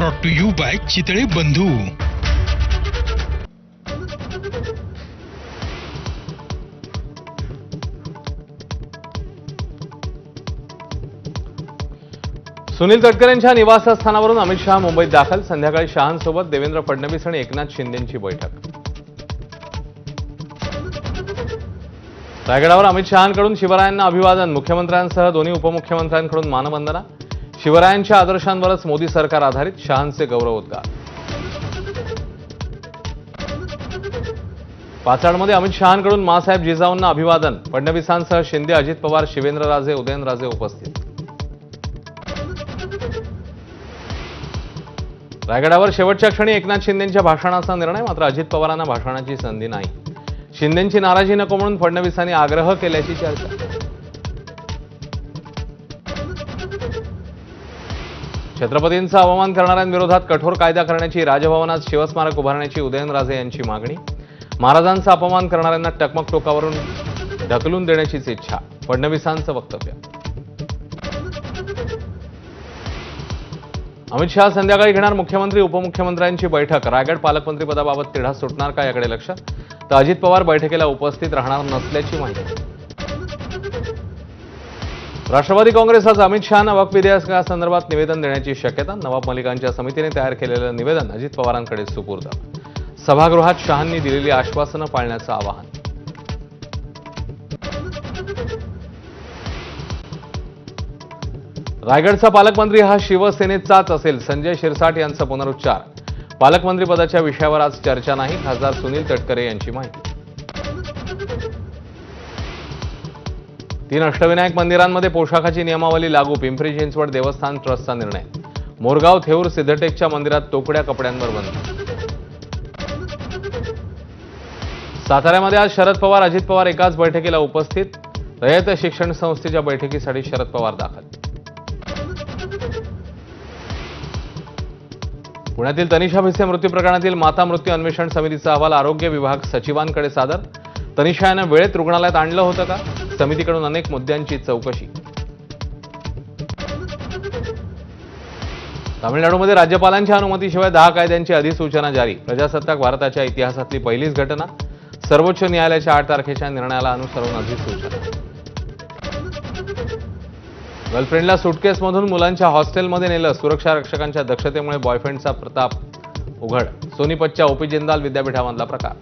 Brought to you by Chitale Bandhu. Sunil तटकरेंच्या निवासस्थानावरून Amit Shah मुंबईत दाखल. संध्याकाळी शहांसोबत देवेंद्र फडणवीस आणि एकनाथ शिंदेंची बैठक. रायगडावर अमित शहांकडून शिवरायांना अभिवादन. मुख्यमंत्र्यांसह दोन्ही उपमुख्यमंत्र्यांकडून मानवंदना. शिवरायांच्या आदर्शांवरच मोदी सरकार आधारित. शहांचे गौरवोद्गार. पाचाडमध्ये अमित शहांकडून मासाहेब जिजाऊंना अभिवादन. फडणवीसांसह शिंदे, अजित पवार, शिवेंद्रराजे, उदयनराजे उपस्थित. रायगडावर शेवटच्या क्षणी एकनाथ शिंदेंच्या भाषणाचा निर्णय. मात्र अजित पवारांना भाषणाची संधी नाही. शिंदेंची नाराजी नको म्हणून फडणवीसांनी आग्रह केल्याची चर्चा. छत्रपतींचा अवमान करणाऱ्यांविरोधात कठोर कायदा करण्याची, राजभवनात शिवस्मारक उभारण्याची उदयनराजे यांची मागणी. महाराजांचा अपमान करणाऱ्यांना टकमक टोकावरून ढकलून देण्याचीच इच्छा. फडणवीसांचं वक्तव्य. अमित शहा संध्याकाळी घेणार मुख्यमंत्री उपमुख्यमंत्र्यांची बैठक. रायगड पालकमंत्रीपदाबाबत तिढा सुटणार का याकडे लक्ष. तर अजित पवार बैठकीला उपस्थित राहणार नसल्याची माहिती. राष्ट्रवादी काँग्रेस आज अमित शहांना वक्फ विधेयकासंदर्भात निवेदन देण्याची शक्यता. नवाब मलिकांच्या समितीने तयार केलेलं निवेदन अजित पवारांकडे सुपूर्द. सभागृहात शहांनी दिलेली आश्वासनं पाळण्याचं आवाहन. रायगडचा पालकमंत्री हा शिवसेनेचाच असेल. संजय शिरसाट यांचा पुनरुच्चार. पालकमंत्रीपदाच्या विषयावर आज चर्चा नाही. खासदार सुनील तटकरे यांची माहिती. 3 अष्टविनायक मंदिरांमध्ये पोशाखाची नियमावली लागू. पिंपरी चिंचवड देवस्थान ट्रस्टचा निर्णय. मोरगाव, थेऊर, सिद्धटेकच्या मंदिरात तोकड्या कपड्यांवर बंदी. साताऱ्यामध्ये आज शरद पवार, अजित पवार एकाच बैठकीला उपस्थित. रयत शिक्षण संस्थेच्या बैठकीसाठी शरद पवार दाखल. पुण्यातील तनिषा भिसे मृत्यू प्रकरणातील माता मृत्यू अन्वेषण समितीचा अहवाल आरोग्य विभाग सचिवांकडे सादर. तनिषा यांना वेळेत रुग्णालयात आणलं होतं का? समितीकडून अनेक मुद्द्यांची चौकशी. तामिळनाडूमध्ये राज्यपालांच्या अनुमतीशिवाय 10 कायद्यांची अधिसूचना जारी. प्रजासत्ताक भारताच्या इतिहासातली पहिलीच घटना. सर्वोच्च न्यायालयाच्या 8 तारखेच्या निर्णयाला अनुसरून अधिसूचना. गर्लफ्रेंडला सुटकेसमधून मुलांच्या हॉस्टेलमध्ये नेलं. सुरक्षा रक्षकांच्या दक्षतेमुळे बॉयफ्रेंडचा प्रताप उघड. सोनीपतच्या ओपी जिंदाल विद्यापीठामधला प्रकार.